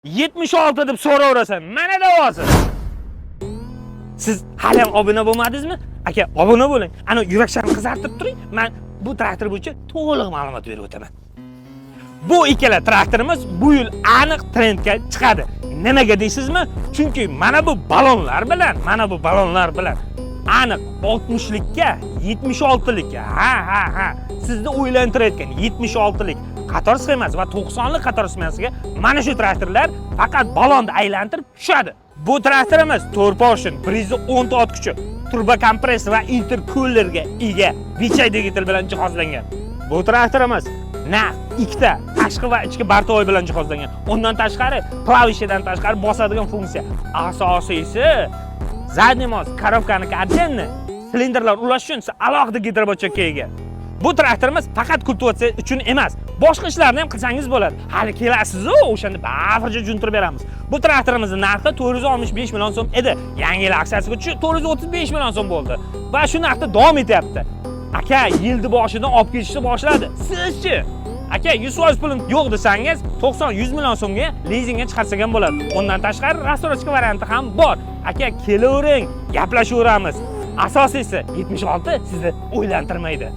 76 deb so'raverasan. Mana davosi. Siz hali ham obuna bo'lmadingizmi? Aka, obuna bo'ling. Ana yuraklarni qizartirib turing. Men bu traktor bo'yicha to'liq ma'lumot berib o'taman. Bu ikkala traktorimiz bu yil aniq trendga chiqadi. Nimaga deysizmi? Chunki mana bu balonlar bilan aniq 60likka, 76likka. Ha. Sizni o'ylantirayotgan 76lik qator sxemasi va 90lik qator sxemasiga mana shu traktorlar faqat balonni aylantirib tushadi. Bu traktorimiz 4 portion 110 ot kuchi, turbo kompressor va intercoolerga ega Vichay dvigatel bilan jihozlangan. Bu traktorimiz ikkita tashqi va ichki bartovoy bilan jihozlangan. Undan tashqari klavishadan tashqari bosadigan funksiya. Asosiysi задний most, korobkani отдельно, silindrlar ulash uchun alohida gidrobochakka ega. Bu traktorimiz faqat kultivatsiya uchun emas, boshqa ishlarni ham qilsangiz bo'ladi. Hali kelasiz-ku, o'shanda bafircha juntirib beramiz. Bu traktorimizning narxi 465 million so'm edi. Yangi yil aksiyasiga tushib 435 million so'm bo'ldi. Va shu narxda davom etyapti. Aka, yilni boshidan olib ketishni boshladi. Sizchi? Aka, 100% pulim yo'q desangiz, 90-100 million so'mga lizingga chiqarsak ham bo'ladi. Undan tashqari rastorachka varianti ham bor. Aka, kelavering, gaplashaveramiz. Asosiysi 76 sizni o'ylantirmaydi.